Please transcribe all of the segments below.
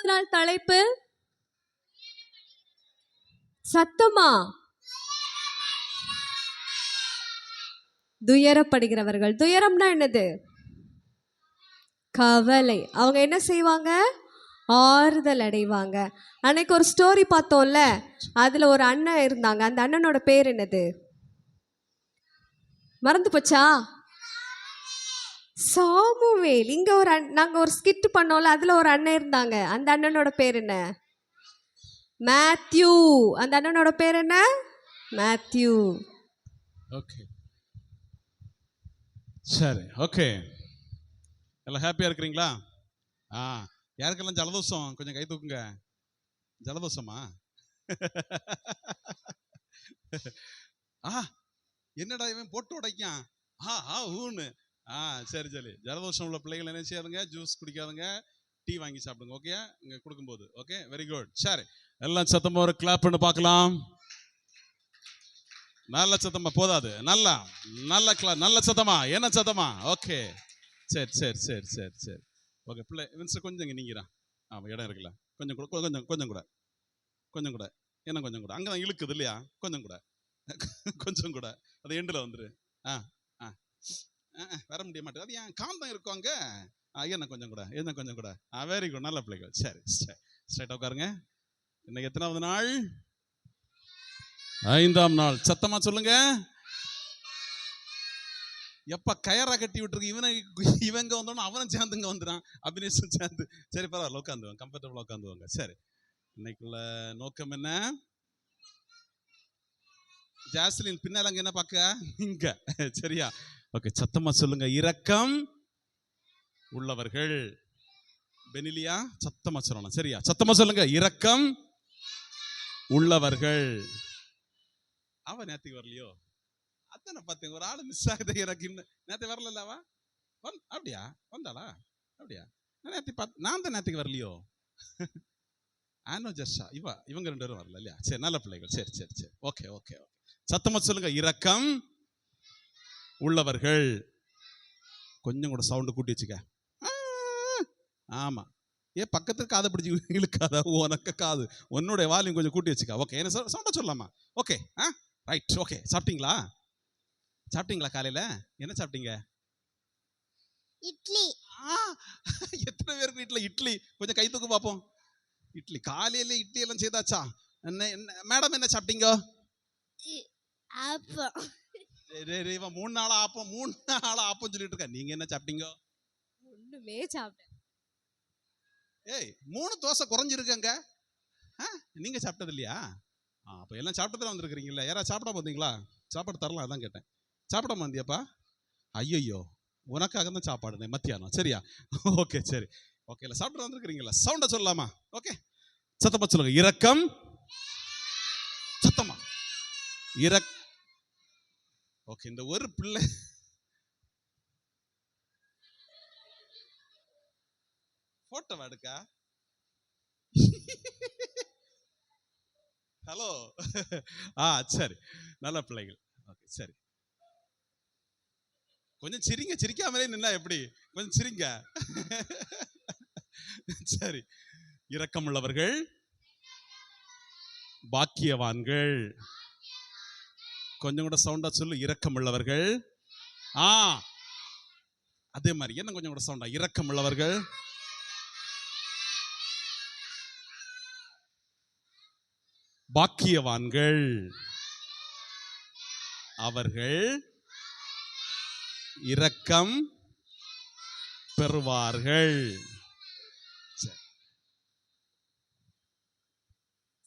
5வது நாள் தலைப்பு சத்தமா துயரப்படுகிறவர்கள். துயரம்னா என்னது? கவலை. அவங்க என்ன செய்வாங்க? ஆறுதல் அடைவாங்க. அன்னைக்கு ஒரு ஸ்டோரி பார்த்தோம்ல, அதுல ஒரு அண்ணன் இருந்தாங்க. அந்த அண்ணனோட பேர் என்னது? மறந்து போச்சா? சாமுவேல். இங்க ஒரு நாங்க ஒரு ஸ்கிட் பண்ணோம்ல, அதுல ஒரு அண்ணன் இருந்தாங்க. அந்த அண்ணனோட பேர் என்ன? மேத்யூ. அந்த அண்ணனோட பேர் என்ன? மேத்யூ. ஓகே, சரி, ஓகே. எல்லாம் ஹாப்பியா இருக்கிறீங்களா? யாருக்கெல்லாம் ஜலதோஷம் கொஞ்சம் கை தூக்குங்க. ஜலதோஷமா? என்னடா இவன் போட்டு உடைக்கான். ஊன்னு. சரி சரி. ஜலதோஷம் உள்ள பிள்ளைகள் என்ன செய்யாதுங்க? ஜூஸ் குடிக்காதுங்க, டீ வாங்கி சாப்பிடுங்க. ஓகே, இங்க கொடுக்கும்போது. Okay, very good. சரி, எல்லாம் சத்தமா ஒரு கிளாப் பண்ணி பார்க்கலாம். நல்ல சத்தமா போதாது. நல்லா நல்ல கிளாப், நல்ல சத்தமா. என்ன சத்தமா? ஓகே, சரி சரி சரி சரி சரி. ஓகே, பிள்ளை கொஞ்சம் இங்கே நீங்கிறான். இடம் இருக்குல்ல, கொஞ்சம் கூட, கொஞ்சம் கொஞ்சம் கூட, கொஞ்சம் கூட, என்ன கொஞ்சம் கூட. அங்கே தான் இழுக்குது இல்லையா? கொஞ்சம் கூட, கொஞ்சம் கூட. அது எண்டில் வந்துரு. வர முடிய மாட்டேது. அது ஏன் காந்தம் இருக்கும் அங்கே? என்ன கொஞ்சம் கூட, என்ன கொஞ்சம் கூட. வெரி குட், நல்ல பிள்ளைகள். சரி, ஸ்ட்ரைட்டாக உட்காருங்க. இன்னைக்கு எத்தனாவது நாள்? 5ஆம் நாள். சத்தமா சொல்லுங்க. எப்ப கயரா கட்டி விட்டுருக்கு இவங்க வந்தோன்னா அவனும் சேர்ந்துங்க வந்துடான். அபினேஷன் சேர்ந்து. சரி, பரவாயில்ல, உட்காந்துவாங்க, கம்ஃபர்டபுளா உட்காந்துவாங்க. சரி, இன்னைக்குள்ள நோக்கம் என்ன? ஜாஸ்லின் பின்னால அங்க என்ன பார்க்க இங்க. சரியா? ஓகே, சத்தமா சொல்லுங்க. இரக்கம் உள்ளவர்கள். பெனிலியா, சத்தமா சொல்லணும். சரியா? சத்தமா சொல்லுங்க. இரக்கம் உள்ளவர்கள். அவன் நேத்துக்கு வரலையோ? அத்தனை பார்த்தேன், ஒரு ஆள் மிஸ் ஆகுது எனக்கு. நேற்று வரல அவ. அப்படியா? வந்தாளா? அப்படியா? நான் தான் நேற்றுக்கு வரலையோ? ஆனோ ஜஸ்ஸா இவங்க 2 பேரும் வரல இல்லையா? சரி, நல்ல பிள்ளைகள். சரி சரி சரி. Okay okay okay. சத்தமா சொல்லுங்க. இரக்கம் உள்ளவர்கள். கொஞ்சம் கூட சவுண்டு கூட்டி வச்சுக்க. ஆமா, பக்கத்துக்கு காதை பிடிச்சி இழுக்காத. உனக்கு காது உன்னுடைய வால்யூம் கொஞ்சம் கூட்டி வச்சுக்க. ஓகே, என்ன சவுண்டா சொல்லலாமா? Okay, right. ஓகே, சாப்பிட்டீங்களா? சாப்பிட்டீங்களா? காலையில என்ன சாப்பிட்டீங்க? இட்லி. எத்தனை பேருக்கு வீட்டுல இட்லி? கொஞ்சம் கை தூக்கு பார்ப்போம். இட்லி காலையில இட்லி எல்லாம் செய்தாச்சா? மேடம் என்ன சாப்பிட்டீங்க? ஆப்பம். 3 நாளா ஆப்பம், 3 நாளா ஆப்பம் சொல்லிட்டு இருக்க. நீங்க என்ன சாப்பிட்டீங்க? ஒண்ணுமே சாப்பிட்டேன். 3 தோசை குறைஞ்சிருக்கங்க. நீங்க சாப்பிட்டது இல்லையா? அப்ப எல்லாம் சாப்பிட்டு வந்திருக்கிறீங்களா? யாராவது சாப்பிட போந்தீங்களா? சாப்பாடு தரலாம், அதான் கேட்டேன். சாப்பிட வந்தியாப்பா? ஐயோ, உனக்காக தான் சாப்பாடு மத்தியானம். சரியா? ஓகே, சரி. ஓகே, இல்லை சாப்பிட்டு வந்திருக்கிறீங்களா? சவுண்டா சொல்லலாமா? ஓகே, சத்தமா சொல்லுங்க. இரக்கம். சத்தமா ஓகே, இந்த ஒரு பிள்ளை போட்டோ எடுக்கா. ஹலோ. சரி, நல்ல பிள்ளைகள். ஓகே, சரி. கொஞ்சம் சிரிங்க. சிரிக்காமலே நின்னா எப்படி? கொஞ்சம் சிரிங்க. சரி, இரக்கம் உள்ளவர்கள் பாக்கியவான்கள். கொஞ்சம் கூட சவுண்டா சொல்லு. இரக்கம் உள்ளவர்கள். அதே மாதிரி என்ன கொஞ்சம் கூட சவுண்டா. இரக்கம் உள்ளவர்கள் பாக்கியவான்கள், அவர்கள் இரக்கம் பெறுவார்கள்.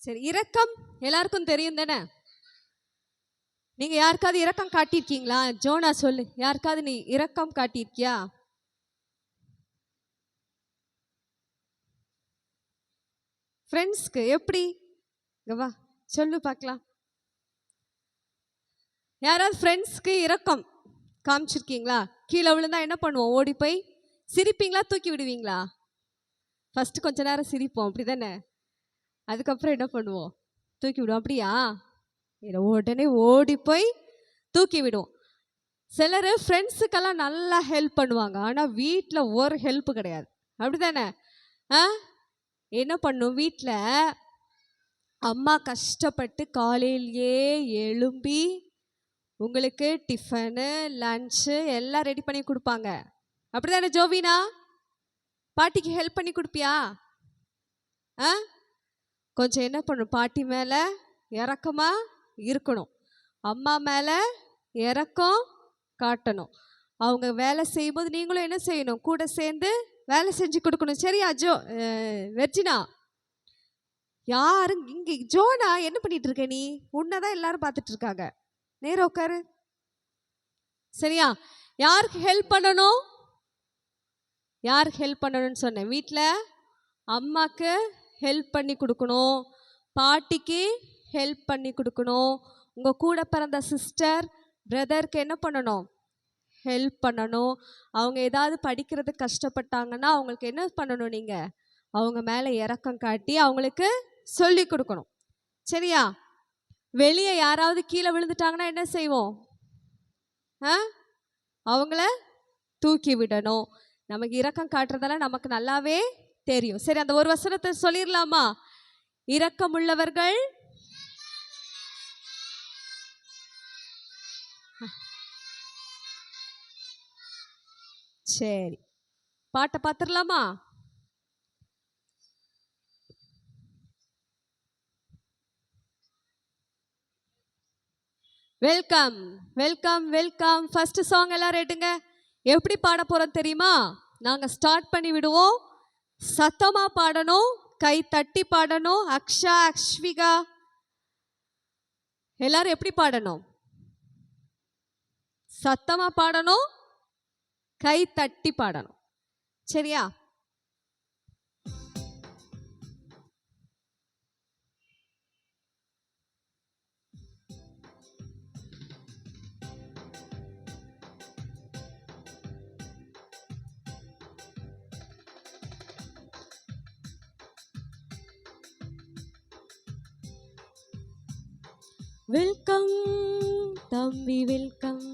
சரி, இரக்கம் எல்லாருக்கும் தெரியும் தானே? நீங்க யாருக்காவது இரக்கம் காட்டியிருக்கீங்களா? ஜோனா சொல்லு, யாருக்காவது நீ இரக்கம் காட்டியிருக்கியா? ஃப்ரெண்ட்ஸ்க்கு எப்படி? வா சொல்லு பார்க்கலாம். யாராவது ஃப்ரெண்ட்ஸ்க்கு இரக்கம் காமிச்சிருக்கீங்களா? கீழே விழுந்தா என்ன பண்ணுவோம்? ஓடி போய் சிரிப்பீங்களா, தூக்கி விடுவீங்களா? ஃபர்ஸ்ட் கொஞ்ச நேரம் சிரிப்போம், அப்படி தானே? அதுக்கப்புறம் என்ன பண்ணுவோம்? தூக்கி விடுவோம். அப்படியா? உடனே ஓடி போய் தூக்கி விடுவோம். சிலர் ஃப்ரெண்ட்ஸுக்கெல்லாம் நல்லா ஹெல்ப் பண்ணுவாங்க, ஆனால் வீட்டில் ஒரு ஹெல்ப் கிடையாது. அப்படி தானே? என்ன பண்ணும் வீட்டில் அம்மா கஷ்டப்பட்டு காலையிலேயே எழும்பி உங்களுக்கு டிஃபனு லன்ச்சு எல்லாம் ரெடி பண்ணி கொடுப்பாங்க. அப்படிதானே ஜோவினா? பாட்டிக்கு ஹெல்ப் பண்ணி கொடுப்பியா? ஆ கொஞ்சம் என்ன பண்ணும், பாட்டி மேலே இரக்கமாக இருக்கணும், அம்மா மேலே இரக்கம் காட்டணும். அவங்க வேலை செய்யும்போது நீங்களும் என்ன செய்யணும், கூட சேர்ந்து வேலை செஞ்சு கொடுக்கணும். சரியா வெர்ஜினா? யாரும் இங்கே ஜோனா என்ன பண்ணிட்டு இருக்க நீ? உன்னதான் எல்லாரும் பார்த்துட்டு இருக்காங்க. நேரா உட்காரு. சரியா? யாருக்கு ஹெல்ப் பண்ணணும்? யாருக்கு ஹெல்ப் பண்ணணும்னு சொன்னேன். வீட்டில் அம்மாக்கு ஹெல்ப் பண்ணி கொடுக்கணும், பாட்டிக்கு ஹெல்ப் பண்ணி கொடுக்கணும், உங்கள் கூட பிறந்த சிஸ்டர் பிரதருக்கு என்ன பண்ணணும், ஹெல்ப் பண்ணணும். அவங்க ஏதாவது படிக்கிறது கஷ்டப்பட்டாங்கன்னா அவங்களுக்கு என்ன பண்ணணும், நீங்கள் அவங்க மேலே இரக்கம் காட்டி அவங்களுக்கு சொல்லி கொடுக்கணும். சரியா? வெளியே யாராவது கீழே விழுந்துட்டாங்கன்னா என்ன செய்வோம்? அவங்கள தூக்கி விடணும். நமக்கு இரக்கம் காட்டுறதெல்லாம் நமக்கு நல்லாவே தெரியும். சரி, அந்த ஒரு வசனத்தை சொல்லிடலாமா? இரக்கமுள்ளவர்கள் சரி, பாட்டை பார்த்துடலாமா? Welcome welcome welcome. First song எல்லாரும் எடுங்க. எப்படி பாட போறோம் தெரியுமா? நாங்கள் ஸ்டார்ட் பண்ணி விடுவோம். சத்தமா பாடணும், கை தட்டி பாடணும். அக்ஷா, அக்ஷ்விகா எல்லாரும் எப்படி பாடணும்? சத்தமா பாடணும், கை தட்டி பாடணும். சரியா? வெல்கம் தம்பி, வெல்கம்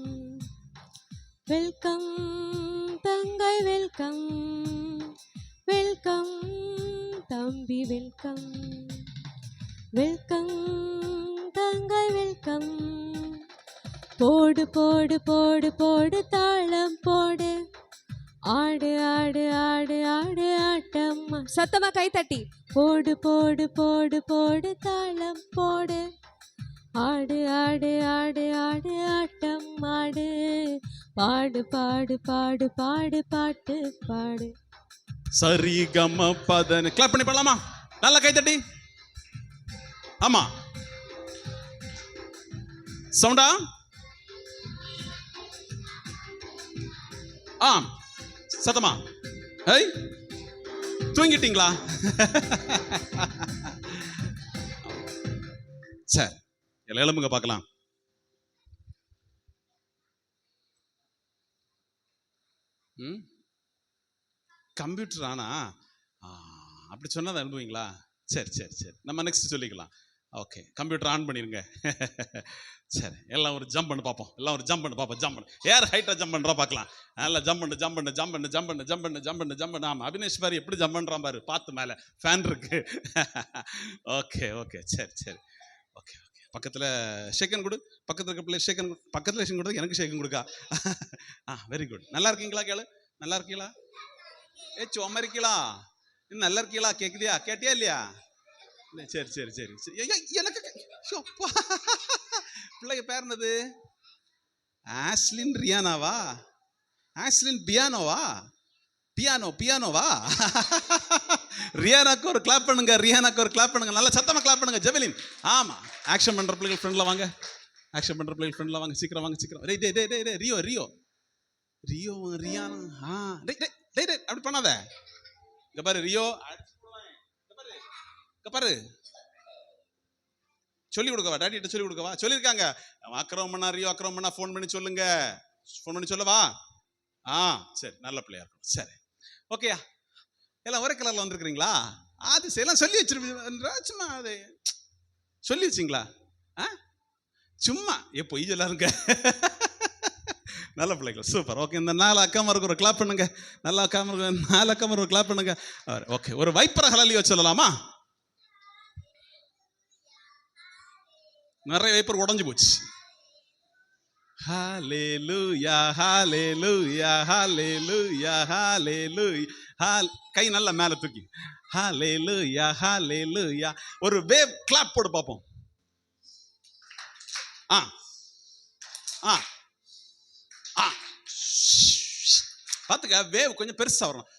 வெல்கம் தங்கை, வெல்கம் வெல்கம் தம்பி, வெல்கம் வெல்கம் தங்கை, வெல்கம். போடு போடு போடு போடு தாளம் போடு, ஆடு ஆடு ஆடு ஆடு ஆட்டம். சத்தமா கை தட்டி போடு போடு போடு போடு தாளம் போடு, ஆடு ஆடு ஆடு ஆடு ஆட்டம் ஆடு, பாடு பாடு பாடு பாடு பாட்டு பாடு. சரி கம பதன கிளாப் பண்ணி பாடலாமா? நல்லா கை தட்டி. ஆமா, சவுண்டா? சத்தமா? ஏய், தூங்கிட்டீங்களா? சரி, எழும்புங்க பார்க்கலாம். கம்ப்யூட்டர் ஆனா அப்படி சொன்னதை அனுப்புவீங்களா? சரி சரி சரி, நம்ம நெக்ஸ்ட் சொல்லிக்கலாம். ஓகே, கம்ப்யூட்டர் ஆன் பண்ணிருங்க. சரி, எல்லாம் ஒரு ஜம்ப் பண்ணு பார்ப்போம். எல்லாம் ஒரு ஜம்ப் பண்ணு பார்ப்போம். ஜம்ப் பண்ணு, யார் ஹைட்டா ஜம்ப் பண்றா பார்க்கலாம். நல்லா ஜம்ப் பண்ணு ஜம்ப் பண்ணு ஜம்ப் பண்ணு ஜம்ப் பண்ணு ஜம்ப் பண்ணு ஜம்ப் பண்ணு ஜம்ப் பண்ணு. ஆமா, அபினேஷ் பாரு எப்படி ஜம்ப் பண்றான் பாரு, பார்த்து மேலே ஃபேன் இருக்கு. ஓகே ஓகே, சரி சரி, ஓகே ஓகே. பக்கத்தில் ஷேக்கன் கொடு, பக்கத்தில் இருக்க பிள்ளை ஷேக்கன் கொடு. பக்கத்தில் ஷேக்கன் கொடுத்தா எனக்கு ஷேக்கன் கொடுக்கா. Very good. நல்லா இருக்கீங்களா? கேளு, நல்லா இருக்கீங்களா? சும்மா இருக்கீங்களா? இன்னும் நல்லா இருக்கீங்களா? கேட்குதியா? கேட்டியா இல்லையா? சரி சரி சரி சரி. எனக்கு பிள்ளைங்க பேர் என்னது? ஆஸ்லின் ரியானாவா? ஆஸ்லின் பியானோவா? பியானோவா? ரியானாக்கு ஒரு கிளாப் பண்ணுங்க, ரியானாக்கு ஒரு கிளாப் பண்ணுங்க, நல்லா சத்தமா கிளாப் பண்ணுங்க. ஜெவலின். ஆமா, ஆக்ஷன் பண்ற பிள்ளைகள் ஃப்ரெண்ட்ல வாங்க, ஆக்ஷன் பண்ற பிள்ளைகள் ஃப்ரெண்ட்ல வாங்க, சீக்கிரம் வாங்க சீக்கிரம். டேய் டேய் டேய் டேய், ரியோ ரியோ ரியோ ரியானா. டேய் டேய் டேய் டேய், அப்படி பண்ணாத. இங்க பாரு ரியோ, இங்க பாரு. சொல்லி கொடுக்கவா? டாடி கிட்ட சொல்லி கொடுக்கவா? சொல்லியிருக்காங்க. அக்கிரமம் பண்ணா ரியோ, அக்கிரமம் பண்ணா ஃபோன் பண்ணி சொல்லுங்க. ஃபோன் பண்ணி சொல்லவா? சரி, நல்ல பிள்ளையா இருக்கும். சரி, ஓகேயா? எல்லாம் ஒரே கலர்ல வந்திருக்கிறீங்களா? அது எல்லாம் சொல்லி வச்சிருப்பீங்க. சும்மா அது சொல்லி வச்சிங்களா? சும்மா பொய் சொல்லாருங்க. நல்ல பிள்ளைகள், சூப்பர். ஓகே, இந்த 4 அக்காமாருக்கு ஒரு கிளாப் பண்ணுங்க. நல்ல அக்காமாருக்கு 4 அக்காமாருக்கு ஒரு கிளாப் பண்ணுங்க. ஓகே, ஒரு வைப்பர ஹல்லேலூயா சொல்லலாமா? நிறைய வைப்பர் உடைஞ்சு போச்சு. ஹல்லேலூயா ஹல்லேலூயா ஹல்லேலூயா ஹல்லேலூயா. கை நல்லா மேல தூக்கி ஹல்லேலூயா ஹல்லேலூயா. ஒரு வேவ் கிளாப் போடு பாப்போம். ஆ ஆ ஆ பாத்துக்க, வேவ் கொஞ்சம் பெருசா வரணும்.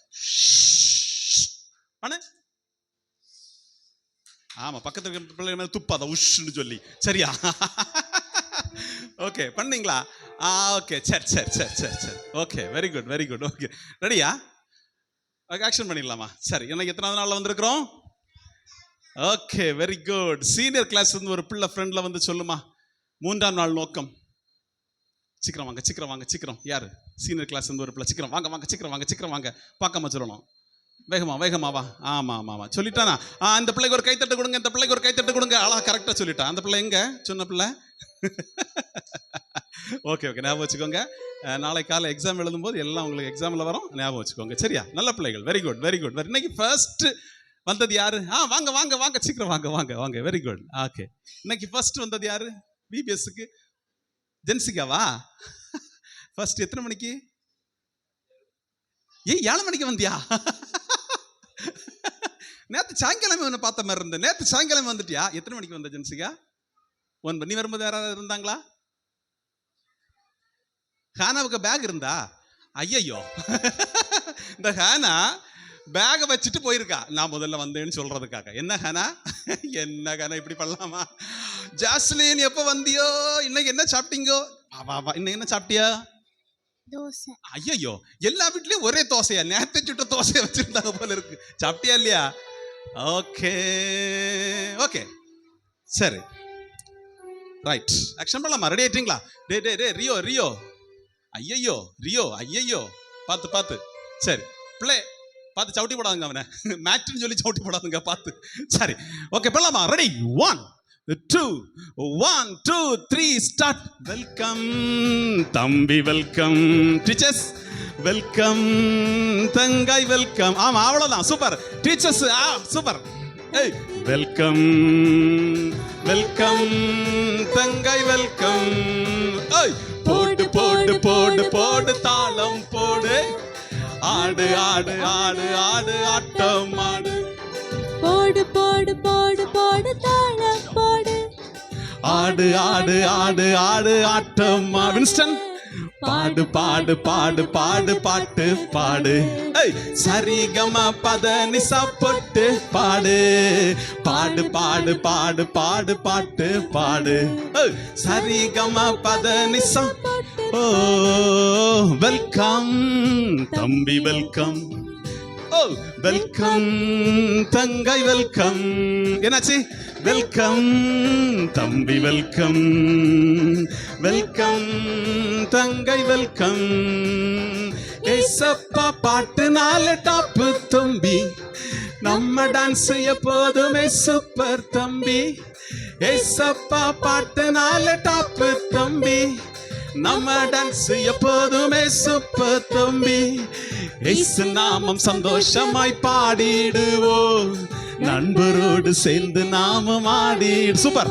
பண்ணு. ஆமா, பக்கத்துல இருக்க பிள்ளைங்க மேல துப்பாத உஷ்ன்னு சொல்லி. சரியா? ஓகே, பண்ணீங்களா? ஓகே, சரி சரி சரி சரி சரி. Okay, very good very good. Okay, ரெடியா? ஆக்ஷன் பண்ணிடலாமா? சரி, இன்னைக்கு எத்தனாவது நாள்ல வந்திருக்கிறோம்? Okay, very good. Senior class இருந்து ஒரு பிள்ளை ஃப்ரெண்ட்ல வந்து சொல்லுமா, 3ஆம் நாள் நோக்கம். சீக்கிரம் வாங்க சீக்கிரம் வாங்க சீக்கிரம். யாரு? சீனியர் கிளாஸ் இருந்து ஒரு பிள்ளை. சீக்கிரம் வாங்க வாங்க சீக்கிரம் வாங்க சீக்கிரம் வாங்க. பார்க்காம சொல்லணும். வேகமா வேகமாவா? ஆமா ஆமா ஆமா சொல்லிட்டானா? இந்த பிள்ளைக்கு ஒரு கைத்தட்டு கொடுங்க, இந்த பிள்ளைக்கு ஒரு கைத்தட்டு கொடுங்க. கரெக்டா சொல்லிட்டான். அந்த பிள்ளை எங்க சொன்ன பிள்ளை? ஓகே ஓகே, ஞாபகம் வச்சுக்கோங்க. நாளை காலை எக்ஸாம் எழுதும் போது எல்லாம் உங்களுக்கு எக்ஸாம்ல வரும், ஞாபகம் வச்சுக்கோங்க. சரியா? நல்ல பிள்ளைகள், வெரி குட் வெரி குட். இன்னைக்கு ஃபர்ஸ்ட் வந்தது யாரு? வாங்க வாங்க வாங்க சீக்கிரம் வாங்க வாங்க வாங்க. Very good. ஓகே, இன்னைக்கு ஃபர்ஸ்ட் வந்தது யாரு? பிபிஎஸ்க்கு ஜென்சிகாவா? ஃபர்ஸ்ட் எத்தனை மணிக்கு? 7 மணிக்கு வந்தியா? நேற்று சாயங்காலமே ஒன்று பார்த்த மாதிரி இருந்த. நேற்று சாயங்காலமே வந்துட்டியா? எத்தனை மணிக்கு வந்த ஜென்சிகா? 9. நீ வரும்போது யாராவது இருந்தாங்களா? ஹானாவுக்கு பேக் இருந்தா? ஐயையோ, இந்த ஹானா பேகை வச்சுட்டு போயிருக்கா நான் முதல்ல வந்தேன்னு சொல்றதுக்காக. என்ன ஹானா, என்ன ஹானா இப்படி பண்ணலாமா? ஜாஸ்லின் எப்போ வந்தியோ? இன்னைக்கு என்ன சாப்பிட்டீங்கோ? இன்னைக்கு என்ன சாப்பிட்டியா? தோசை. ஐயோ, எல்லா வீட்லயும் ஒரே தோசையா? நேத்து சுட்ட தோசையை வச்சிருந்தாங்க போல இருக்கு. சாப்பிட்டியா இல்லையா? ஓகே ஓகே, சரி ரைட். ஆக்ஷன் பண்ணலாமா? ரெடி ஆயிட்டீங்களா? டே டே டே ரியோ ரியோ. ஐயையோ ரியோ, ஐயையோ, பார்த்து பார்த்து. சரி, பிளே. பார்த்து சவுட்டி போடாதுங்க அவனை. மேட்ச்னு சொல்லி சவுட்டி போடாதுங்க, பார்த்து. சரி, ஓகே பண்ணலாமா? Ready, 1 2 1 2 3 start. வெல்கம் தம்பி, வெல்கம் டீச்சர்ஸ், வெல்கம் தங்காய், வெல்கம். ஆமா, அவ்வளவுதான். Super teachers, super. ஏய், வெல்கம் வெல்கம் தங்காய், வெல்கம். ஏய், போடு போடு போடு போடு தாளம் போடு. ஆடு ஆடு ஆடு ஆடு ஆட்டம் ஆடு. போடு போடு போடு போடு தாளம் போடு. ஆடு ஆடு ஆடு ஆடு ஆட்டம். வின்ஸ்டன், பாடு பாடு பாடு பாடு பாட்டு பாடு. சரிகம பத நிசா போட்டு பாடு. பாடு பாடு பாடு பாடு பாட்டு பாடு. சரிகம பத நிசா. ஓ, வெல்கம் தம்பி, வெல்கம். ஓ, வெல்கம் தங்கை, வெல்கம். என்னாச்சு? வெல்கம் தம்பி, வெல்கம். வெல்கம் தங்கை, வெல்கம். ஏசப்பா பாட்டு 4 டாப் தம்பி. நம்ம டான்ஸ் எப்போதுமே சூப்பர் தம்பி. ஏசப்பா பாட்டு 4 டாப் தம்பி. நம்ம டான்ஸ் எப்போதுமே சூப்பர் தம்பி. இயேசு நாமம் சந்தோஷமாய் பாடிடுவோம். நண்பரோடு சேர்ந்து நாமம் ஆடிடு. சூப்பர்.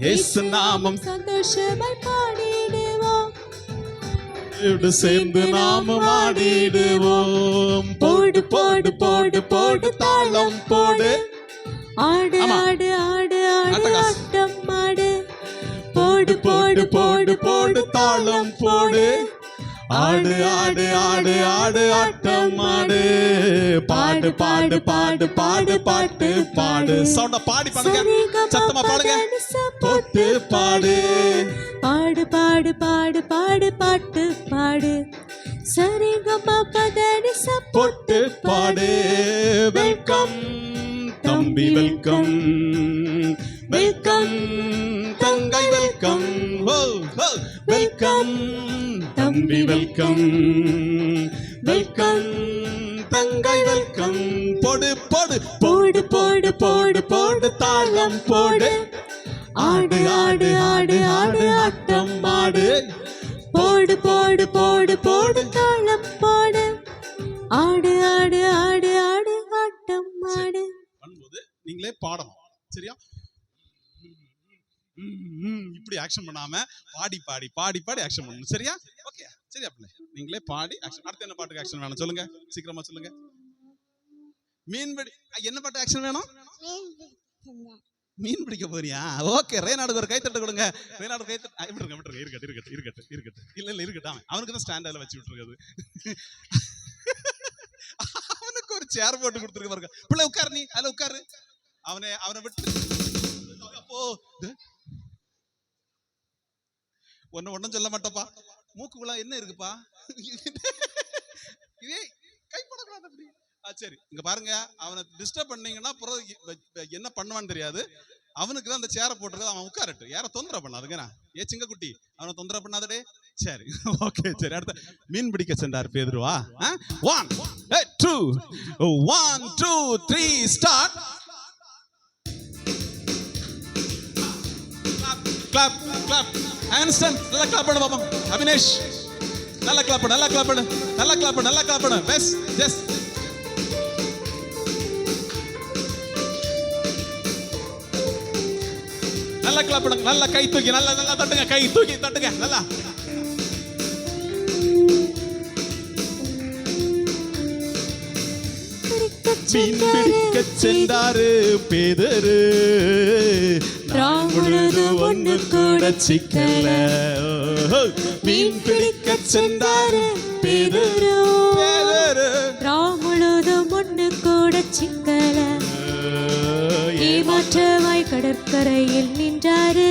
இயேசு நாமம் சந்தோஷமாய் பாடிடுவோம். சேர்ந்து நாமம் ஆடிடுவோம். போடு போடு போடு போடு தாளம் போடு. ஆடு ஆடு ஆடு ஆடு ஆட்டம் ஆடு. போடு போடு போடு போடு தாளம் போடு. ஆடு ஆடு ஆடு ஆடு ஆட்டம் ஆடு. பாடு பாடு பாடு பாடு பாட்டு பாடு. சவுண்ட பாடி பாடுங்க, சத்தமா பாடுங்க. போட்டு பாடு. பாடு பாடு பாடு பாடு பாட்டு பாடு. சரிகம பதனிச போட்டு பாடு. வெல்கம் தம்பி, வெல்கம். வெல்கம் தங்கை, வெல்கம். வெல்கம் தம்பி, வெல்கம். வெல்கம் தங்கை, வெல்கம். போடு போடு போடு போடு போடு போடு தாளம் போடு. ஆடு ஆடு ஆடு ஆடு ஆட்டம் ஆடு. போடு போடு பண்ணும்போது நீங்களே பாடணும். சரியா? இப்படி ஆக்ஷன் பண்ணாம பாடி பாடி பாடி பாடி ஆக்ஷன் பண்ணணும். சரியா? ஓகே, சரியா பிள்ளை? நீங்களே பாடி ஆக்ஷன். அடுத்து என்ன பாட்டுக்கு ஆக்ஷன் வேணும் சொல்லுங்க, சீக்கிரமா சொல்லுங்க. மீன்பிடி. என்ன பாட்டு ஆக்ஷன் வேணும்? மீன் பிடிக்க போறியா? ஓகே, ரேனாடுக்கு ஒரு கைத்தட்டு கொடுங்க. ரேனாடு கைத்தட்டு விட்டுருங்க விட்டுருங்க. இருக்கட்டும் இருக்கட்டும் இருக்கட்டும் இருக்கட்டும். இல்ல இல்ல இருக்கட்டும், அவனுக்கு தான் ஸ்டாண்டர்ட்ல வச்சு விட்டுருக்காது. அவனுக்கு ஒரு சேர் போட்டு கொடுத்துருக்க பாருங்க. பிள்ளை உட்காரு, நீ அதுல உட்காரு. அவனை விட்டு போ. ஒன்னும் சொல்ல மாட்டப்பா. மூக்குக்குள்ள என்ன இருக்குப்பா? இதே கைப்படக்கூடாது அப்படி. சரி, இங்க பாருங்க, அவனை டிஸ்டர்ப் பண்ணீங்கன்னா என்ன பண்ணுவான்னு தெரியாது. அவனுக்கு தான் அந்த சேரை போட்டுருக்க, அவன் உட்காரட்டு. யாரை தொந்தரவு பண்ணாதுங்க. ஏ சிங்க குட்டி, அவனை தொந்தரவு பண்ணாதடே. சரி, ஓகே, சரி. அடுத்த மீன் பிடிக்க சென்றார் பேதுருவா. 1 2 1 2 3 ஸ்டார்ட். கிளாப் கிளாப் ஹேண்ட்ஸ்டன். நல்லா கிளாப் பண்ணு பாப்பா. அபினேஷ் நல்லா கிளாப் பண்ணு, நல்லா கிளாப் பண்ணு, நல்லா கிளாப் பண்ணு, நல்லா கிளாப் பண்ணு. பெஸ் எஸ். நல்லா கிளாப் பண்ணுங்க, நல்லா கை தூக்கி நல்லா நல்லா தட்டுங்க, கை தூக்கி தட்டுங்க நல்லா. மீன் பிடிக்க சென்றாரு பேதுரு. பொழுது ஒண்ணு கூட சிக்கல. மீன் பிடிக்க சென்றாரு பேதுரு. முழுதும் ஒண்ணு கூட சிக்கல. ஏமாற்றமாய் கடற்கரையில் நின்றாரு.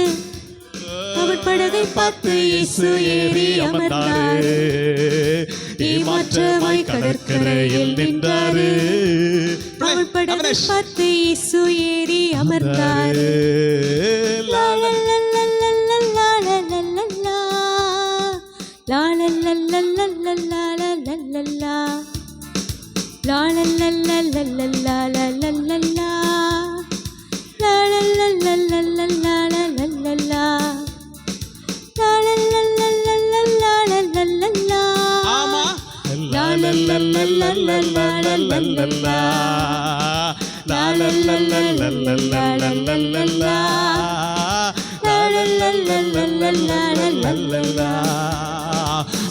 அவன் படகை பார்த்து இயேசு ஏறி அமர்ந்தாரு. ஏமாற்றமாய் கடற்கரையில் நின்றாரு. அவன் படகை பார்த்து இயேசு ஏறி அமர்ந்தாரு.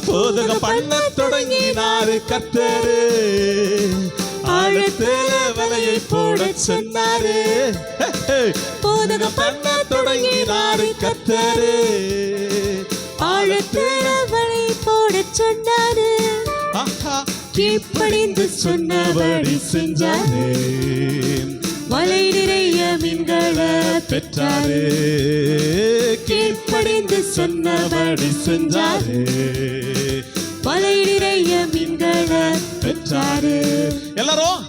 போதக பண்ண தொடங்கினாரு கர்த்தரு. ஆழத்துல வலையை போட சொன்னாரு. போதக பண்ண தொடங்கினாரு கர்த்தரு. ஆழத்துல வலை போட சொன்னாரு. கீழ்ப்படிந்து சொன்னபடி செஞ்சாரு. வலை நிறைய மீன்களை பெற்றாரு. கீழ்ப்படிந்து சொன்னபடி செஞ்சாரு. வலை நிறைய மீன்களை பெற்றாரு. எல்லாரும்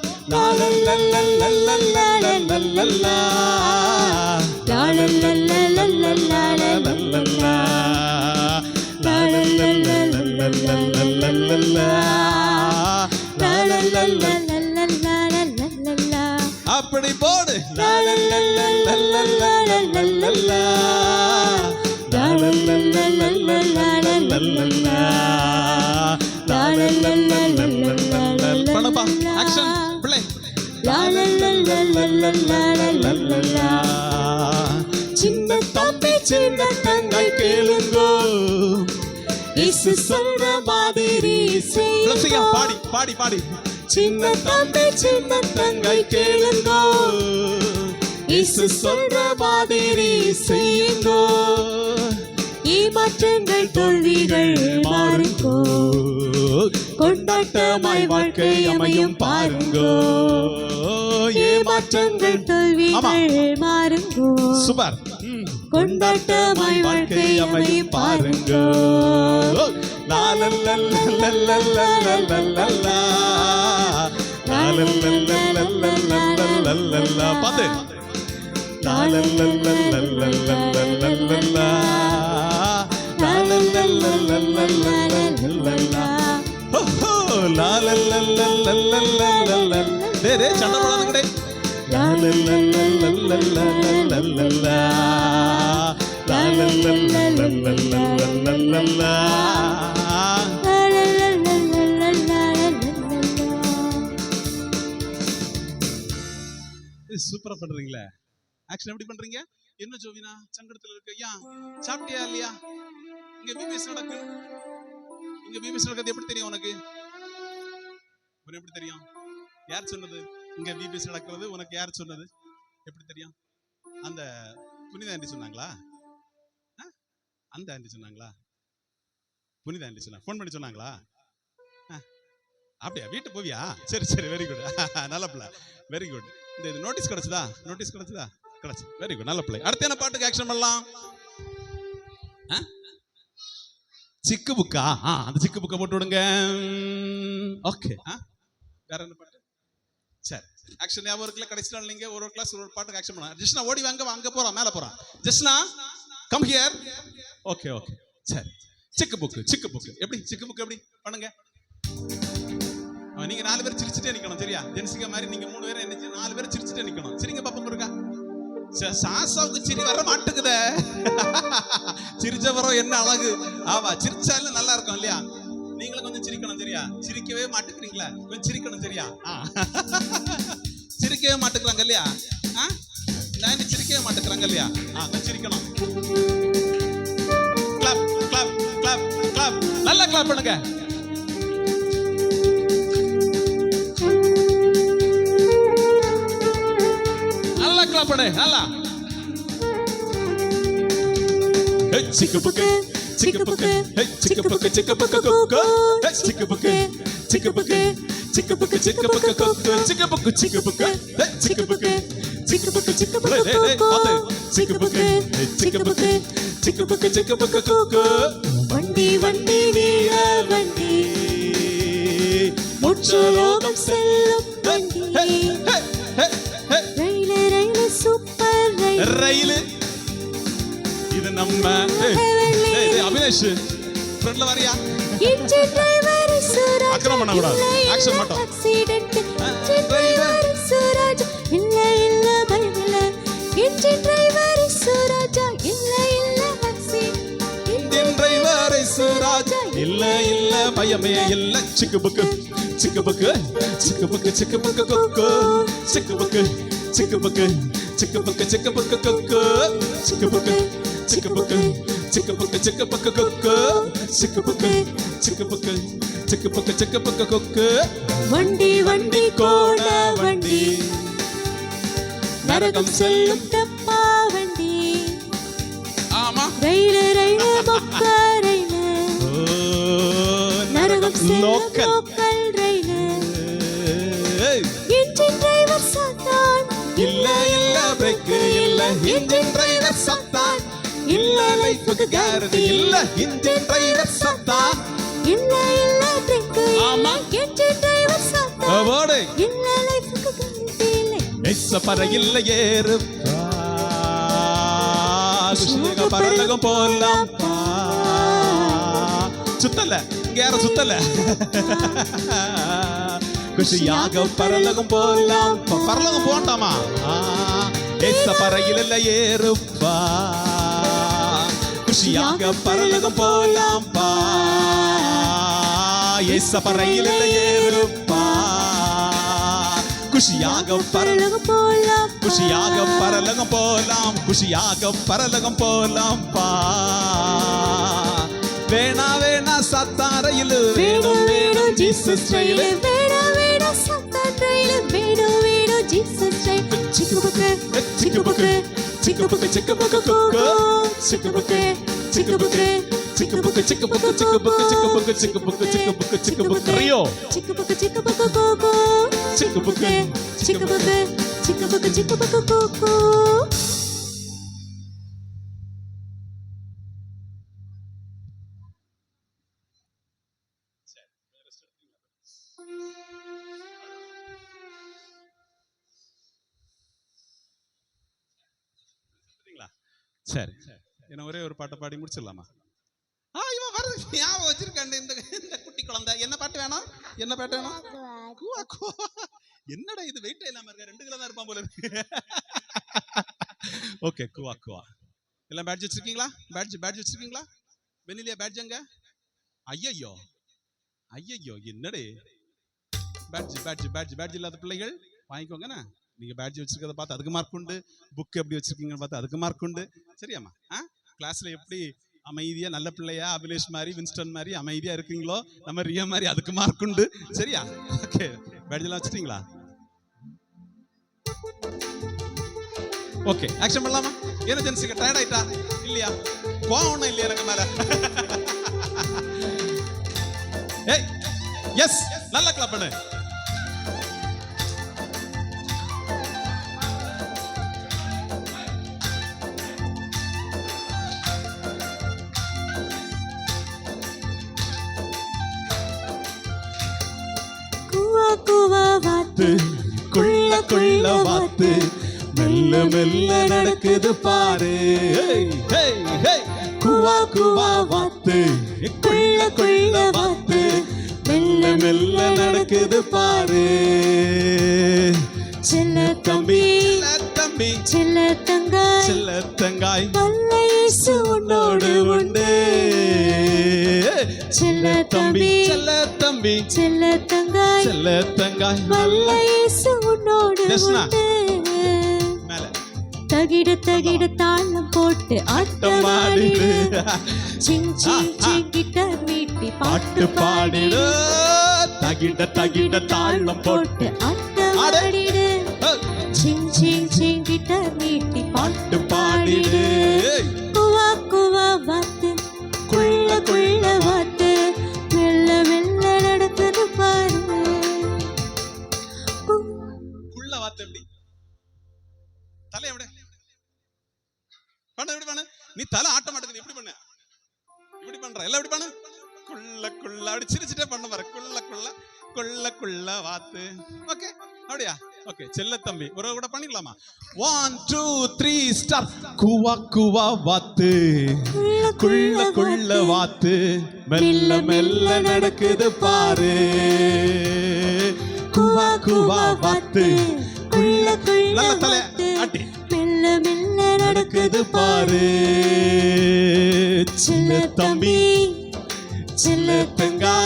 அப்படி போடு. பண்ணப்பா ஆக்ஷன் பிள்ளை. சின்ன தம்பி சின்ன தங்கை கேளுங்கோ, இயேசு சொல்ற மாதிரி செய்யுங்க. பாடி பாடி பாடி. சின்ன தம்பி சின்ன தங்கை கேளுங்கோ, இயேசு சொல்ற மாதிரி செய்யுங்கோ. ஏமாற்றங்கள் தோல்விகள் மாறுங்கோ, கொண்டாட்டமாய் வாழ்க்கை அமையும் பாருங்கோ. ஏமாற்றங்கள் தோல்விகள் மாறுங்கோ. சூப்பர். கொண்டாட்டமாய் வாழ்க்கை அமையும் பாருங்கோ. பாத்து. சண்டை போடாத சூப்பரா பண்றீங்களே. ஆக்ஷன் எப்படி பண்றீங்க? என்ன ஜோவினா சங்கடத்துல இருக்க? ஐயா சாப்பிட்டியா இல்லையா? இங்க பிபிஎஸ் நடக்கு. இங்க பிபிஎஸ் நடக்குது எப்படி தெரியும் உனக்கு? உனக்கு எப்படி தெரியும்? யார் சொன்னது? இங்க பிபிஎஸ் நடக்கிறது உனக்கு யார் சொன்னது? எப்படி தெரியும்? அந்த புனித ஆண்டி சொன்னாங்களா? அந்த ஆண்டி சொன்னாங்களா? புனித ஆண்டி சொன்னா ஃபோன் பண்ணி சொன்னாங்களா? அப்படியா? வீட்டு போவியா? சரி சரி, வெரி குட். நல்ல பிள்ளை, வெரி குட். இந்த இது நோட்டீஸ் கிடைச்சதா? நோட்டீஸ் கிடைச்சதா? கிடைச்சு, வெரி குட், நல்ல பிள்ளை. அடுத்து என்ன பாட்டுக்கு ஆக்ஷன் பண்ணலாம்? சிக்கு புக்கா? அந்த சிக்கு புக்கை போட்டு விடுங்க. ஓகே. வேற என்ன பாட்டு? சரி, ஆக்ஷன் ஞாபகம் இருக்குல்ல? கடைசி நாள் நீங்க ஒரு கிளாஸ் ஒரு பாட்டுக்கு ஆக்ஷன் பண்ணலாம். ஜெஸ்னா ஓடி வாங்க, அங்க போறான், மேல போறான். ஜெஸ்னா கம் ஹியர். ஓகே ஓகே, சரி. சிக்கு புக்கு, சிக்கு புக்கு எப்படி? சிக்கு புக்கு எப்படி பண்ணுங்க? நீங்க 4 பேர் சிரிச்சுட்டே நிக்கணும், சரியா? ஜென்சிகா மாதிரி நீங்க 3 பேர் என்ன 4 பேர் சிரிச்சுட்டே நிக்கணும். சரிங்க பாப்பா இருக்கா? சாசாவுக்கு சிரி வர மாட்டேங்குதே. சிரிச்ச வரும் என்ன அழகு. ஆமா, சிரிச்சாலும் நல்லா இருக்கும் இல்லையா? நீங்களும் கொஞ்சம் சிரிக்கணும், சரியா? சிரிக்கவே மாட்டேங்கிறீங்களா? கொஞ்சம் சிரிக்கணும், சரியா? சிரிக்கவே மாட்டேங்கிறாங்க இல்லையா? நான் சிரிக்கவே மாட்டேங்கிறாங்க இல்லையா? கொஞ்சம் சிரிக்கணும். கிளாப் கிளாப் கிளாப் கிளாப், நல்லா கிளாப் பண்ணுங்க. நல்லா கிளாப் பண்ணு, நல்லா. சிக்கு புக்கு சிக்கு புக்கு சிக்கு புக்கு சிக்கு புக்கு கொக்கோ, சிக்கு புக்கு சிக்கு புக்கு சிக்கு புக்கு சிக்கு புக்கு கொக்கோ, சிக்கு புக்கு சிக்கு புக்கு சிக்கு புக்கு சிக்கு புக்கு சிக்கு புக்கு கொக்கோ, சிக்கு புக்கு சிக்கு புக்கு சிக்கு புக்கு சிக்கு புக்கு கொக்கோ. வண்டி வண்டி நீல வண்டி, முற்றலோகம் செல்லும் வண்டி, ரயிலு ரயிலு சூப்பர் ரயில், ரயிலு. இது நம்ம அபினேஷ் ஃப்ரெண்ட்ல வரியா? இன்ஜின் டிரைவர் சுராஜ், அக்கிரமம் பண்ண கூடாது, ஆக்ஷன் மட்டும். ஆக்சிடென்ட் இன்ஜின் டிரைவர் சுராஜ், இல்ல இல்ல பயம் இல்ல. இன்ஜின் டிரைவர் சுராஜ், இல்ல இல்ல ஆக்சிடென்ட். இன்ஜின் டிரைவர் சுராஜ், இல்ல இல்ல பயமே இல்ல. சிக்கு புக்கு சிக்கு புக்கு சிக்கு புக்கு சிக்கு புக்கு கொக்கோ, சிக்கு புக்கு சிக்கு புக்கு சிக்கு புக்கு சிக்கு புக்கு கொக்கோ, சிக்கு புக்கு சிக்கு புக்கு சிக்கு புக்கு சிக்கு புக்கு கொக்கோ, சிக்கு புக்கு சிக்கு புக்கு சிக்கு புக்கு சிக்கு புக்கு கொக்கோ. வண்டி வண்டி கோட வண்டி, நரகம் செல்லும் டப்பா வண்டி, ஆமா. ரயிலு ரயிலு மொக்க ரயிலு, நரகம் செல்லும் லோக்கல் ரயிலு. இன்ஜின் டிரைவர் சத்தான், இல்ல இல்ல பிரேக் இல்ல. இன்ஜின் டிரைவர் சத்தான், இல்ல லைஃப்க்கு கேரண்டி இல்ல. இன்ஜின் டிரைவர் சத்தான், இல்ல இல்ல பிரேக் ஆமா. இன்ஜின் டிரைவர் சத்தான், அவார்டு இல்ல லைஃப்க்கு கேரண்டி இல்லை. எஸ்ஸ பர இல்ல ஏறுப்பா, குஷியாக பரலகம் போலாம். சுத்தல, இங்க யாரும் சுத்தல. குஷியாக பரலகம் போலாம். பரலகம் போண்டாமா? எஸ்ஸ பறையில் இல்ல ஏறுப்பா, குஷியாக பரலகம் போலாம். எஸ்ஸ பறையில் இல்ல ஏறுப்பா, குஷியாக பரலகம் போலாம், குஷியாக பரலகம் போலாம், குஷியாக பரலகம் போலாம். வேணா வேணா சத்தாரையில் வேணும் வேணும் ஜீசஸ் ரயில், வேணா வேணா சத்தான் ரயில், வேணும் வேணும் ஜீசஸ் ரயில். சிக்கு புக்கு சிக்கு புக்கு சிக்கு புக்கு சிக்கு புக்கு கொக்கோ, சிக்கு புக்கு சிக்கு புக்கு சிக்கு புக்கு சிக்கு புக்கு சிக்கு புக்கு சிக்கு புக்கு சிக்கு புக்கு சிக்கு புக்கு சிக்கு புக்கு ரியோ, சிக்கு புக்கு கொக்கோ, சிக்கு புக்கு சிக்கு புக்கு சிக்கு புக்கு சிக்கு புக்கு கொக்கோ. சரி, என்ன ஒரே ஒரு பாட்டை பாடி முடிச்சிடலாமா? இவன் வருது ஞாபகம் வச்சிருக்காண்டு இந்த குட்டி குழந்தை. என்ன பாட்டு வேணும்? என்ன பாட்டு வேணும்? குவா குவா. என்னடா இது வெயிட் இல்லாம இருக்க? 2 கிலோ தான் இருப்பான் போல இருக்கு. ஓகே, குவா குவா. எல்லாம் பேட்ஜ் வச்சிருக்கீங்களா? பேட்ஜ் வச்சிருக்கீங்களா? வெண்ணிலியா பேட்ஜ் எங்க? ஐயையோ ஐயையோ, என்னடே பேட்ஜ் இல்லாத பிள்ளைகள் வாங்கிக்கோங்கண்ணா. நீங்க பேட்ஜ் வச்சிருக்கிறத பார்த்து அதுக்கு மார்க் உண்டு, புக் எப்படி வச்சிருக்கீங்கன்னு பார்த்து அதுக்கு மார்க் உண்டு. சரியாம்மா? கிளாஸ்ல எப்படி அமைதியா நல்ல பிள்ளையா அபிலேஷ் மாதிரி வின்ஸ்டன் மாதிரி அமைதியா இருக்கீங்களோ நம்ம ரியா மாதிரி அதுக்கு மார்க் உண்டு. சரியா? ஓகே, பேட்ஜெல்லாம் வச்சிட்டீங்களா? ஓகே, ஆக்ஷன் பண்ணலாமா? ஏன்னா ஜென்சிக்கு டயர்ட் ஆயிட்டா இல்லையா? கோவம் ஒன்றும் இல்லையா எனக்கு மேல? ஏய் எஸ், நல்லா கிளாப் பண்ணு. குவா குவா வாத்து குள்ள குள்ள வாத்து மெல்ல மெல்ல நடக்குது பாரு. குவா குவா வாத்து குள்ள குள்ள வாத்து மெல்ல மெல்ல நடக்குது பாரு. செல்ல தம்பி தம்பி செல்ல தங்காய் செல்ல தங்காய் வல்ல இயேசு உன்னோடு உண்டு. செல்ல தம்பி செல்ல தம்பி செல்ல தங்காய் செல்ல தங்காய் வல்ல இயேசு உன்னோடு ஜெஸ்னா. உண்டு. மேல தகிட தகிட தாளம் போட்டு ஆட்டமாடிடு. சிங் சிங் சிங் கிட்டார் மீட்டி பாட்டு பாடிடு. தகிட தகிட தாளம் போட்டு ஆட்டமாடிடு. சிங் சிங் சிங் கிட்டார் மீட்டி பாட்டு பாடிடு. குவா குவா வாத்து குள்ள குள்ள வாத்து மெல்ல மெல்ல நடக்குது பாரு. குள்ள வாத்து எப்படி தலை எப்படி பண்ண? எப்படி பண்ண? நீ தலை ஆட்ட மாட்டேங்குது, எப்படி பண்ண? இப்படி பண்ற எல்லாம் எப்படி பண்ண? குள்ள குள்ள அப்படி சிரிச்சுட்டே பண்ண பாரு. குள்ள குள்ள குள்ள குள்ள வாத்து. ஓகே, அப்படியா? ஓகே, செல்ல தம்பி ஒரு கூட பண்ணிக்கலாமா? 1 2 3 ஸ்டார்ட். குவா குவா வாத்து குள்ள குள்ள வாத்து மெல்ல மெல்ல நடக்குது பாரு. குவா குவா வாத்து குள்ள குள்ள நல்ல தலை வாத்து ஆட்டி மெல்ல மெல்ல நடக்குது பாரு. சின்ன தம்பி சின்ன தங்கா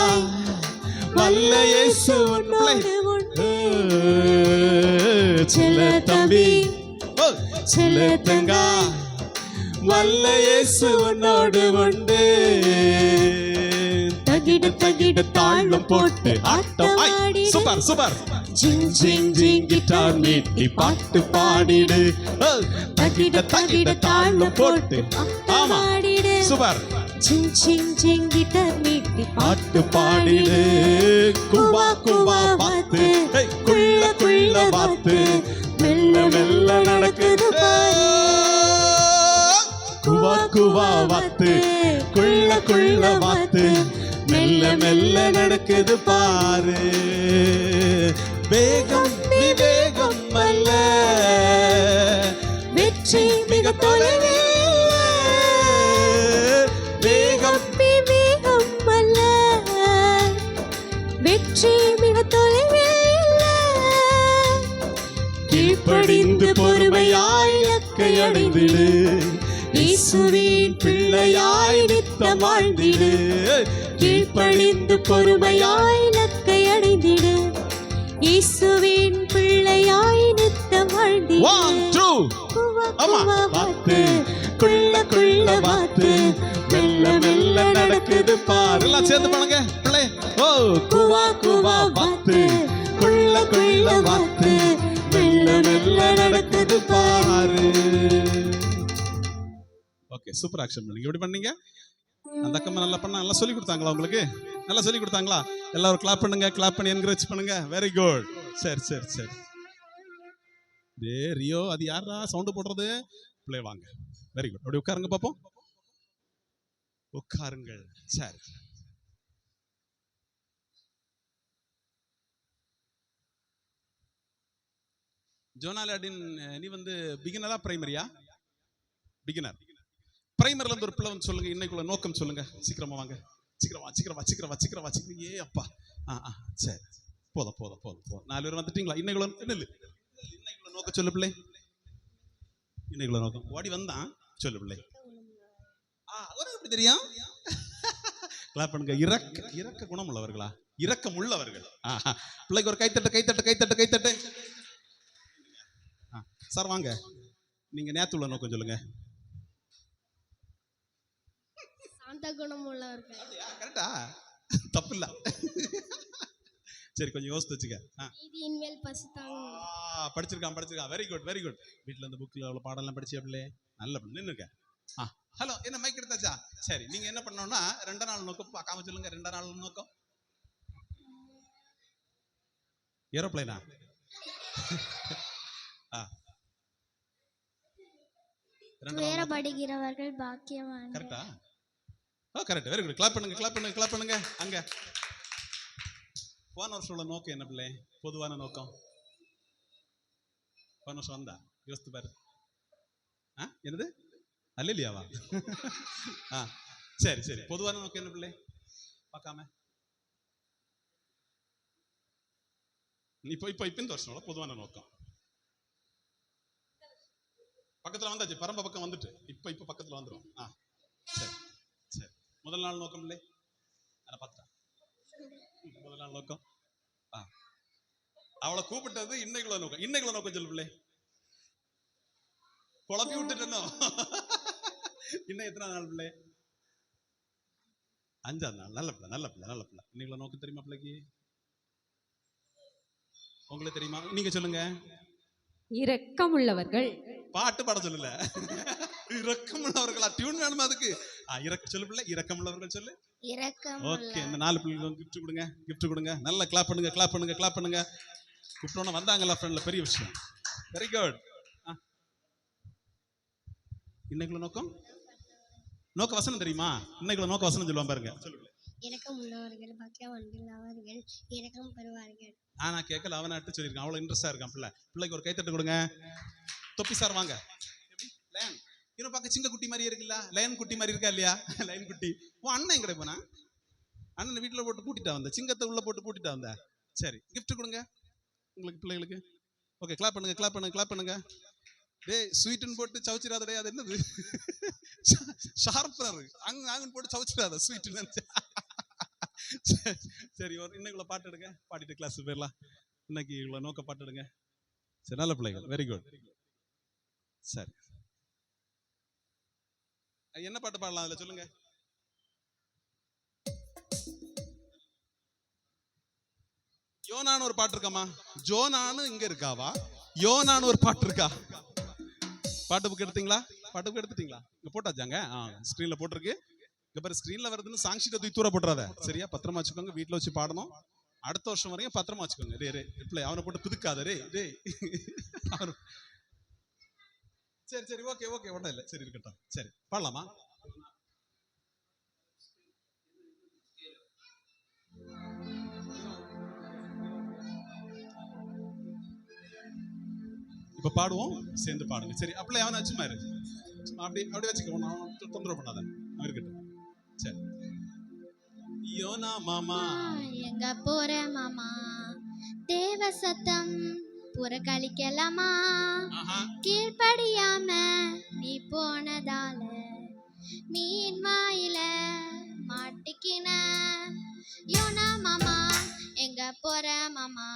வல்ல இயேசு உன்னோடு உண்டு. சின்ன தம்பி சின்ன தங்கா வல்ல இயேசு உன்னோடு உண்டு. தகிட தகிட தாளம் போட்டு ஆட்டம். ஆட்டமாடிடு. Super super. ஜிங் ஜிங் ஜிங் கிட்டார் நீட்டி பாட்டு பாடிடு. தகிட தகிட தாளம் போட்டு ஆமா ஆட்டமாடிடு. சூப்பர். சிங் சிங் சிங் கிட்டார் மீட்டி பாட்டு பாடிடு. குவா குவா வாத்து குள்ள குள்ள வாத்து மெல்ல மெல்ல நடக்குது பாரு. குவா குவா வாத்து குள்ள குள்ள வாத்து மெல்ல மெல்ல நடக்குது பாரு. வேகம் விவேகம் அல்ல, வெற்றி மிக தொலைவில். வேகம் விவேகம் அல்ல, வெற்றி மிக தொலைவில். கீழ்ப்படிந்து பொறுமையாய் இலக்கை அடைந்திடு. இயேசுவின் பிள்ளையாய் நித்தம் வாழ்ந்திடு. கீழ்ப்படிந்து பொறுமையாய் இலக்கை அடைந்திடு. இயேசுவின் பிள்ளையாய் நித்தம் வாழ்ந்திடு. 1 2 குவா ஆமா குவா வாத்து குள்ள குள்ள வாத்து மெல்ல மெல்ல நடக்குது பாரு. எல்லாம் சேர்ந்து பண்ணுங்க பிள்ளை. ஓ குவா குவா வாத்து குள்ள குள்ள வாத்து மெல்ல மெல்ல நடக்குது பாரு. ஓகே, சூப்பர் ஆக்ஷன் பண்ணுங்க. எப்படி பண்ணீங்க? அந்த அக்கம்மா நல்லா பண்ணா. நல்லா சொல்லி கொடுத்தாங்களா உங்களுக்கு? நல்லா சொல்லி கொடுத்தாங்களா? எல்லாரும் கிளாப் பண்ணுங்க, கிளாப் பண்ணி என்கரேஜ் பண்ணுங்க. Very good. சரி சரி சரி. டே ரியோ, அது யாரா சவுண்ட் போடுறது? பிள்ளை வாங்க. Very good. அப்படி உட்காருங்க பாப்போம். உட்காருங்கள். சரி. ஜோனாலாடின் நீ வந்து பிகினரா பிரைமரியா? பிகினர். பிரைமரில இருந்து ஒரு பிள்ளை வந்து சொல்லுங்க, இன்னைக்குள்ள நோக்கம் சொல்லுங்க. சீக்கிரமா வாங்க. சீக்கிரமா சீக்கிரமா சீக்கிரமா சீக்கிரமா சீக்கிரம். ஏ அப்பா. சரி. போதும் போதும் போதும் போதும். 4 பேர் வந்துட்டீங்களா? இன்னைக்குள்ள இன்னைக்குள்ள நோக்கம் சொல்லு பிள்ளை. இன்னைக்குள்ள நோக்கம் ஓடி வந்தான் சொல்லு பிள்ளை. எப்படி தெரியும்? கிளாப் பண்ணுங்க. இரக்க குணம் உள்ளவர்களா? இரக்கம் உள்ளவர்கள். பிள்ளைக்கு ஒரு கைத்தட்டு கைத்தட்டு கைத்தட்டு கைத்தட்டு. சார் வாங்க, நீங்க நேத்து உள்ள நோக்கம் சொல்லுங்க. சாந்த குணம் உள்ளவர்கள். கரெக்டா? தப்பு இல்ல. சரி, கொஞ்சம் யோசித்து வச்சுக்க. நீதியின் மேல் பசுத்தாங்க. படிச்சிருக்கான். Very good, very good. வீட்டில் இந்த புக்கில் அவ்வளோ பாடம்லாம் படிச்சியாப்லே? நல்ல பிள்ளை. நின்றுக்க. ஹலோ, என்ன மைக் எடுத்தாச்சா? சரி, நீங்க என்ன பண்ணணும்னா 2 நாள் நோக்கம் பார்க்காம சொல்லுங்க. 2 நாள் நோக்கம் ஏரோப்ளைனா? துயரப்படுகிறவர்கள் பாக்கியவான்கள். கரெக்டா? Correct, very good. கிளாப் பண்ணுங்க. அங்க போன வருஷம் உள்ள நோக்கம் என்ன பிள்ளை? பொதுவான நோக்கம் போன வருஷம் வந்தா யோசித்து பாரு. என்னது? அல்லையாவா? சரி. பொதுவான நோக்கம் என்ன பிள்ளை? பார்க்காம இப்போ இந்த வருஷம் உள்ள பொதுவான நோக்கம் பக்கத்துல வந்தாச்சு. பரம்ப பக்கம் வந்துட்டு இப்ப பக்கத்துல வந்துடும். சரி. முதல் நாள் நோக்கம் இல்லை? பார்த்தா முதல் நாள் நோக்கம் அவளை கூப்பிட்டது இன்னைக்குள்ள நோக்கம் சொல்லு பிள்ளை. குழப்பி விட்டுட்டு இன்னும் எத்தனை நாள் பிள்ளை? 5ஆம் நாள். நல்ல பிள்ளை. இன்னைக்குள்ள நோக்கம் தெரியுமா பிள்ளைக்கு? உங்களுக்கு தெரியுமா? நீங்க சொல்லுங்க. இரக்கம் உள்ளவர்கள். பாட்டு பாட சொல்லல. இரக்கம் உள்ளவர்களா? டியூன் வேணுமா அதுக்கு? சொல்லு பிள்ளை. இரக்கம் உள்ளவர்கள் சொல்லு. ஓகே, இந்த 4 பிள்ளைகளும் கிஃப்ட் கொடுங்க. நல்லா கிளாப் பண்ணுங்க. கூப்பிட்டோன்னு வந்தாங்கல்ல ஃப்ரெண்ட்ல, பெரிய விஷயம். Very good. இன்னைக்குள்ள நோக்க வசனம் தெரியுமா? இன்னைக்குள்ள நோக்க வசனம் சொல்லுவான் பாருங்க. சொல்லு. இரக்கம் உள்ளவர்கள் பாக்கியவான்கள், அவர்கள் இரக்கம் பெறுவார்கள். நான் கேட்கல, அவனாட்டு சொல்லியிருக்கான். அவ்வளோ இன்ட்ரெஸ்டா இருக்கான் பிள்ளைக்கு ஒரு கைத்தட்டு கொடுங்க. தொப்பி சார் வாங்க. லைன் இன்னும் பார்க்க சிங்க குட்டி மாதிரி இருக்குல்ல? லைன் குட்டி மாதிரி இருக்கா இல்லையா? லைன் குட்டி. அண்ணன் எங்கட போனா? அண்ணன் வீட்டில் போட்டு பூட்டிட்டா வந்த, சிங்கத்தை உள்ள போட்டு பூட்டிட்டா வந்த. சரி, கிஃப்ட் கொடுங்க உங்களுக்கு பிள்ளைகளுக்கு. ஓகே, கிளாப் பண்ணுங்க. டேய், ஸ்வீட்டுன்னு போட்டு சவுச்சிடாத. டே, அது என்னது? ஷார்ப்னர். அங்கன்னு போட்டு சவுச்சிடாத ஸ்வீட்டுன்னு. சரி, இன்னைக்குள்ள பாட்டு எடுங்க. பாடிட்டு கிளாஸ் போயிடலாம். இன்னைக்கு இவ்வளோ நோக்க பாட்டு எடுங்க. சரி, நல்ல பிள்ளைகள். Very good. சரி, என்ன பாட்டு பாடலாம் அதுல சொல்லுங்க. யோனான்னு ஒரு பாட்டு இருக்காமா? ஜோனான்னு இங்க இருக்காவா? யோனான்னு ஒரு பாட்டு இருக்கா? பாட்டு புக் எடுத்தீங்களா? இங்க போட்டாச்சாங்க. ஸ்கிரீன்ல போட்டிருக்கு. இங்க பாரு, ஸ்கிரீன்ல வருதுன்னு சாங் ஷீட்டை தூக்கி தூர போட்டுறாத. சரியா? பத்திரமா வச்சுக்கோங்க. வீட்டுல வச்சு பாடணும். அடுத்த வருஷம் வரைக்கும் பத்திரமா வச்சுக்கோங்க. டே அவனை போட்டு புதுக்காத. டே சரி. ஓகே ஒன்றும் இல்லை. சரி, இருக்கட்டும். சரி, பாடலாமா? இப்ப பாடுவோம், சேர்ந்து பாடுங்க. சரி, அப்படியே அவன் வச்சுமா இரு. அப்படி வச்சுக்கோ, தொந்தரவு பண்ணாத. இருக்கட்டும். சரி. யோனா மாமா எங்க போற மாமா, தேவ சத்தம் புறக்கணிக்கலாமா? கீழ்படியாம நீ போனதால மீன் வாயில மாட்டிக்கின. யோனா மாமா, எங்க போற மாமா,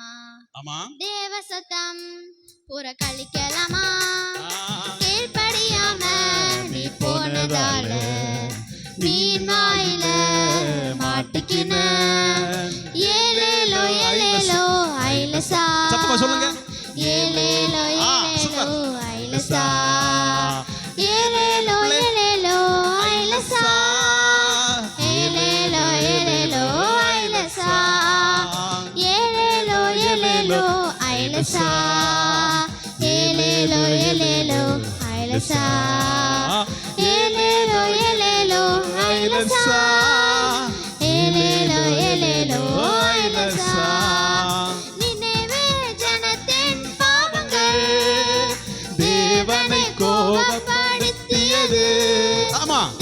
தேவ சத்தம் புறக்கணிக்கலாமா? கீழ்படியாம நீ போனதால மீன் வாயில மாட்டிக்கின. ஏலேலோ ஐலசா, சொல்லுங்க. ஏலேலோ ஐலசா, ஏலேலோ ஐலசா, ஏலேலோ ஐலசா, ஏலேலோ ஐலசா, ஏலேலோ ஐலசா, ஏலேலோ ஐலசா, ஏலேலோ ஐலசா. நினைவே ஜனத்தின் பாவங்கள் தேவனை கோபப்படுத்தியது.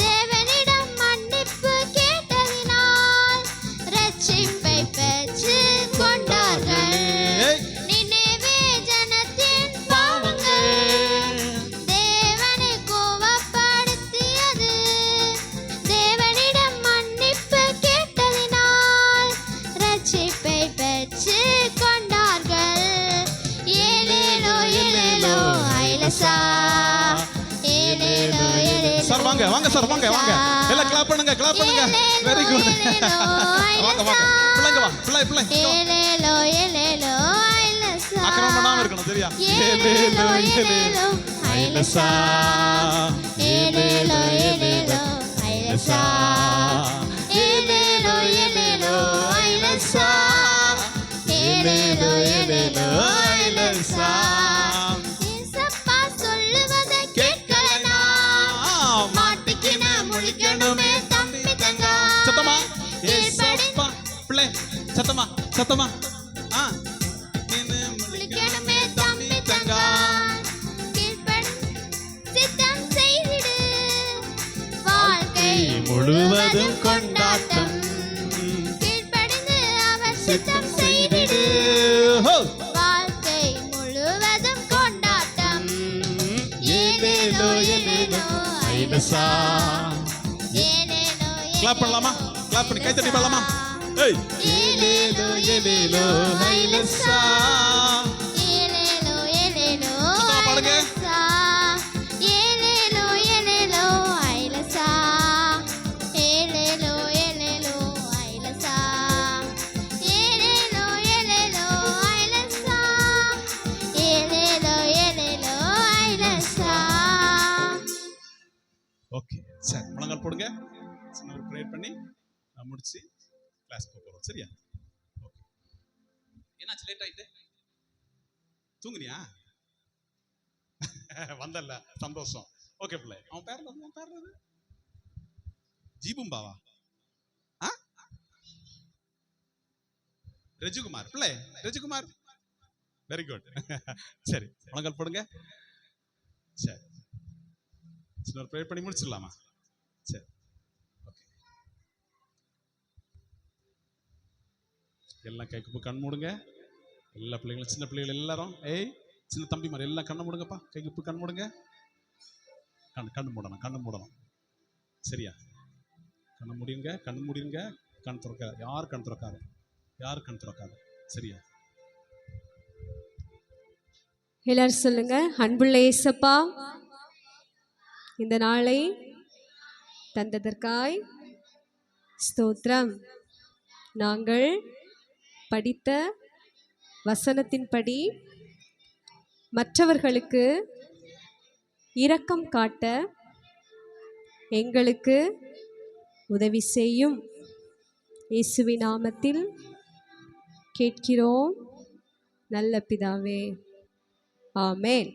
தேவனிடம் மன்னிப்பு கேட்டதினால் ரட்சிப்பை பெற்று கொண்டார்கள். நினைவே ஜனத்தின் பாவங்கள் தேவனை கோபப்படுத்தியது. ஐலசா ஏலேலோ ஏலேலோ சார் வாங்க வாங்க சார் வாங்க வாங்க எல்லாம் கிளாப் பண்ணுங்க வெரி குட் வாங்க வாங்க பிள்ளைங்க வா பிள்ளை ஏலேலோ ஏலேலோ ஐலசா அக்கிரமம் பண்ணாம இருக்கணும் சரியா ஏலேலோ ஏலேலோ ஐலசா ஏலேலோ ஏலேலோ ஐலசா ஏலேலோ ஏலேலோ ஐலசா ஏலேலோ ஏலேலோ ஐலசா ஏசப்பா சொல்லுவதை கேட்கலனா மாட்டிக்கின முழிக்கணுமே தம்பி தங்கா சத்தமா ஏசப்பா பிள்ளை சத்தமா ஆ முழிக்கணுமே தம்பி தங்கா கீழ்ப்படி சித்தம் செய்திடு வாழ்க்கை முழுவதும் கொண்டாட்டம் கீழ்ப்படிந்து அவர் சித்தம் செய்திடு ஹோ வாழ்க்கை முழுவதும் கொண்டாட்டம் ஏலேலோ ஏலேலோ ஐலசா ஏலேலோ கிளாப் பண்ணலாமா கிளாப் பண்ணி கை தட்டி பண்ணலாமா ஏய் ஏலேலோ ஏலேலோ ஐலசா ஏலேலோ ஏலேலோ சுத்தமா பாடுங்க. ஐலசா ஏலேலோ ஏலேலோ ஐலசா ஏலேலோ ஏலேலோ ஐலசா ஏலேலோ ஏலேலோ ஐலசா ஏலேலோ ஏலேலோ ஐலசா ஓகே சரி முழங்கால் போடுங்க சின்ன ஒரு ப்ரேயர் பண்ணி நான் முடிச்சு கிளாஸ் போறோம் சரியா ஓகே என்னாச்சு லேட் ஆயிட்டு தூங்குனியா வந்தல்ல சந்தோஷம் ஓகே பிள்ளை அவன் பேர் ஜீபும்பாவா ஆ ரஜிகுமார் பிள்ளை ரஜிகுமார் வெரி குட் சரி முழங்கால் போடுங்க சரி சின்ன ஒரு ப்ரேயர் பண்ணி முடிச்சிடலாமா சரி ஓகே எல்லாம் கைக்குப்பு கண் மூடுங்க எல்லா பிள்ளைங்களும் சின்ன பிள்ளைகள் எல்லாரும் ஏய் சின்ன தம்பி மாதிரி எல்லாம் கண்ணை மூடுங்கப்பா கைக்குப்பு கண் மூடுங்க கண்ணு மூடணும் சரியா கண்ணு முடியுங்க கண் திறக்காது யார் கண் திறக்காது சரியா எல்லாரும் சொல்லுங்க, அன்புள்ள இயேசப்பா, இந்த நாளை தந்ததற்காய் ஸ்தோத்திரம். நாங்கள் படித்த வசனத்தின்படி மற்றவர்களுக்கு இரக்கம் காட்ட எங்களுக்கு உதவி செய்யும். இயேசுவின் நாமத்தில் கேட்கிறோம் நல்ல பிதாவே, ஆமென்.